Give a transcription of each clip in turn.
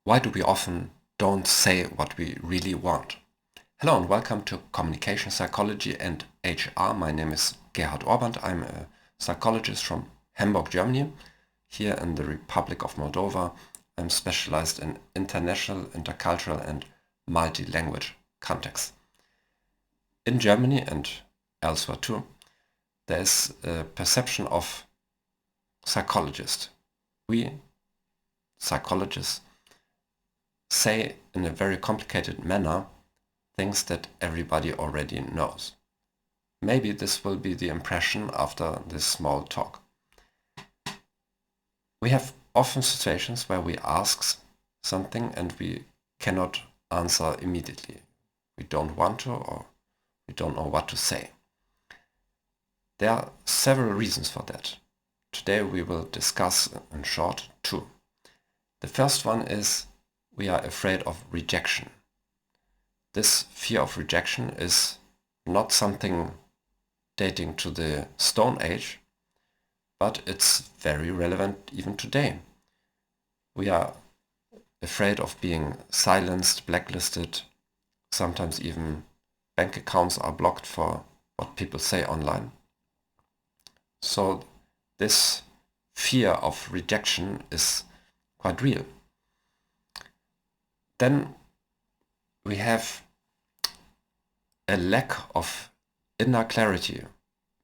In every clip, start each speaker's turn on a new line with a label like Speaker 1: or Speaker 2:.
Speaker 1: Why do we often don't say what we really want? Hello and welcome to Communication Psychology and HR. My name is Gerhard. I'm a psychologist from Hamburg, Germany. Here in the Republic of Moldova, I'm specialized in international, intercultural and multi-language contexts. In Germany and elsewhere too, there is a perception of psychologists. We psychologists say in a very complicated manner things that everybody already knows. Maybe this will be the impression after this small talk. We have often situations where we ask something and we cannot answer immediately. We don't want to, or we don't know what to say. There are several reasons for that. Today we will discuss in short two. The first one is we are afraid of rejection. This fear of rejection is not something dating to the Stone Age, but it's very relevant even today. We are afraid of being silenced, blacklisted, sometimes even bank accounts are blocked for what people say online. So this fear of rejection is quite real. Then we have a lack of inner clarity.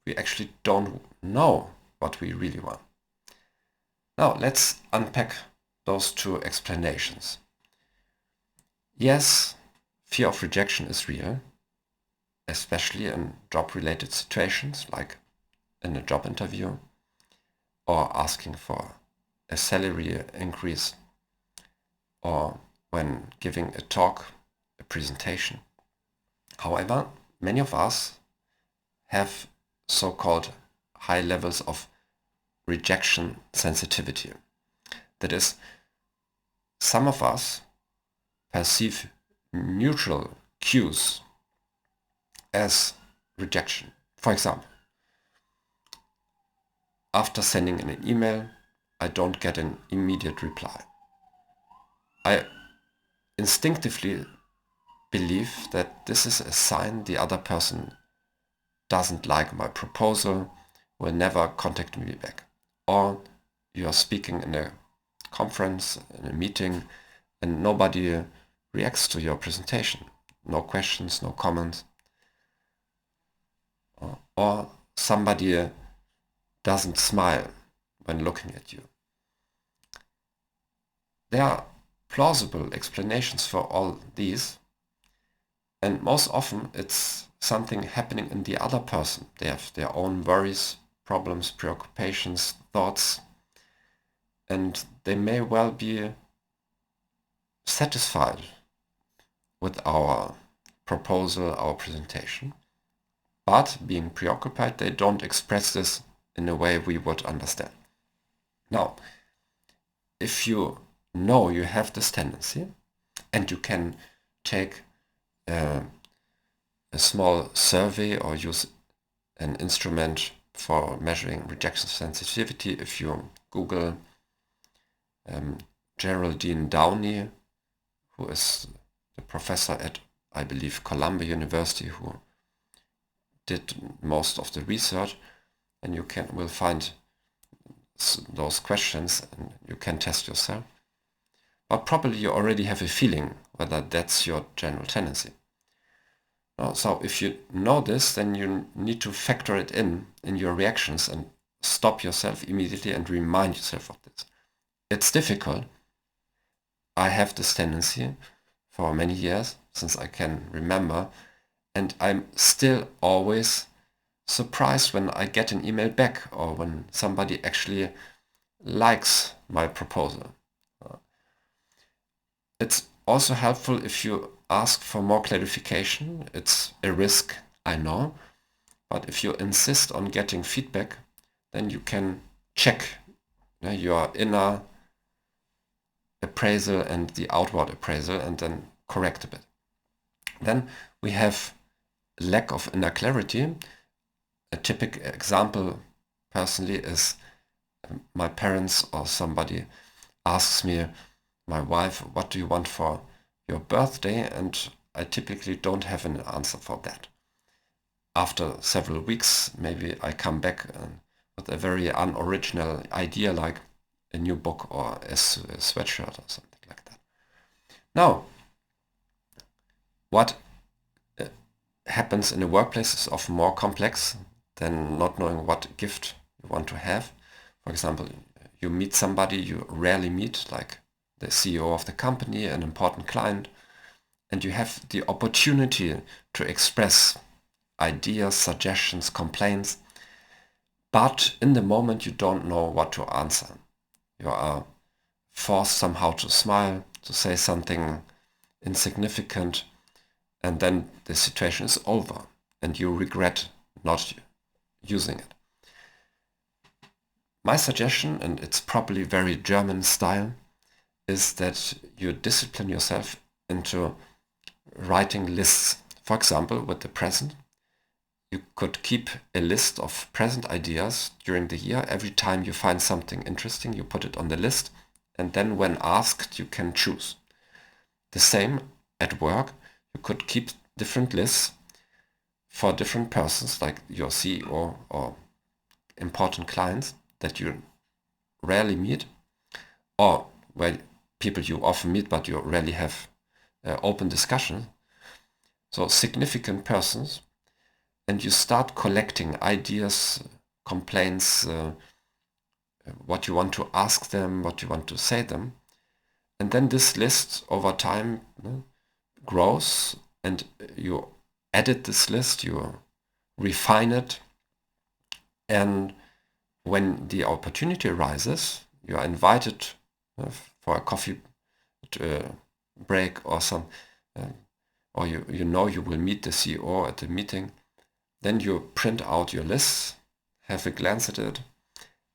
Speaker 1: We actually don't know what we really want. Now let's unpack those two explanations. Yes, fear of rejection is real, especially in job-related situations like in a job interview or asking for a salary increase or when giving a talk, a presentation. However, many of us have so-called high levels of rejection sensitivity. That is, some of us perceive neutral cues as rejection. For example, after sending an email, I don't get an immediate reply. I instinctively believe that this is a sign the other person doesn't like my proposal, will never contact me back. Or you are speaking in a conference, in a meeting, and nobody reacts to your presentation. No questions, no comments. Or somebody doesn't smile when looking at you. There are plausible explanations for all these, and most often it's something happening in the other person. They have their own worries, problems, preoccupations, thoughts, and they may well be satisfied with our proposal, our presentation, but being preoccupied, they don't express this in a way we would understand. Now, if you know you have this tendency and you can take a small survey or use an instrument for measuring rejection sensitivity, if you Google Geraldine Downey, who is the professor at, I believe, Columbia University, who did most of the research, and you will find those questions and you can test yourself. But probably you already have a feeling whether that's your general tendency. So if you know this, then you need to factor it in your reactions and stop yourself immediately and remind yourself of this. It's difficult. I have this tendency for many years, since I can remember, and I'm still always surprised when I get an email back or when somebody actually likes my proposal. It's also helpful if you ask for more clarification. It's a risk, I know, but if you insist on getting feedback, then you can check your inner appraisal and the outward appraisal and then correct a bit. Then we have lack of inner clarity. A typical example personally is my parents or somebody asks me, my wife, what do you want for your birthday? And I typically don't have an answer for that. After several weeks, maybe I come back with a very unoriginal idea, like a new book or a sweatshirt or something like that. Now, what happens in a workplace is often more complex than not knowing what gift you want to have. For example, you meet somebody you rarely meet, like the CEO of the company, an important client, and you have the opportunity to express ideas, suggestions, complaints, but in the moment you don't know what to answer. You are forced somehow to smile, to say something insignificant, and then the situation is over and you regret not using it. My suggestion, and it's probably very German style, is that you discipline yourself into writing lists. For example, with the present, you could keep a list of present ideas during the year. Every time you find something interesting, you put it on the list, and then when asked, you can choose. The same at work, you could keep different lists for different persons, like your CEO or important clients that you rarely meet, or where people you often meet but you rarely have open discussion. So significant persons, and you start collecting ideas, complaints, what you want to ask them, what you want to say them. And then this list over time grows, and you edit this list, you refine it, and when the opportunity arises, you are invited for a coffee break or some, or you know you will meet the CEO at the meeting. Then you print out your lists, have a glance at it,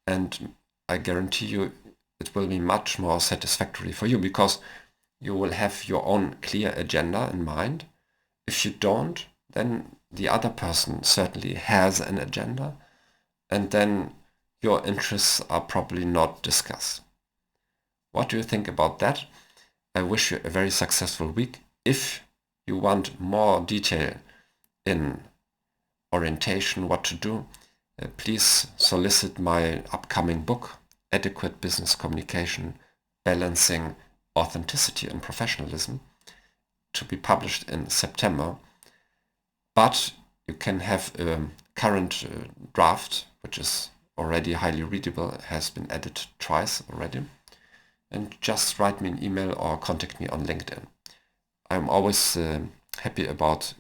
Speaker 1: and I guarantee you it will be much more satisfactory for you because you will have your own clear agenda in mind. If you don't, then the other person certainly has an agenda, and then your interests are probably not discussed. What do you think about that? I wish you a very successful week. If you want more detail in orientation, what to do, please solicit my upcoming book, Adequate Business Communication, Balancing Authenticity and Professionalism, to be published in September. But you can have a current draft, which is already highly readable, has been edited twice already. And just write me an email or contact me on LinkedIn. I'm always happy about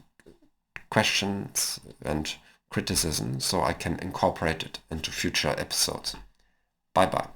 Speaker 1: questions and criticism, so I can incorporate it into future episodes. Bye bye.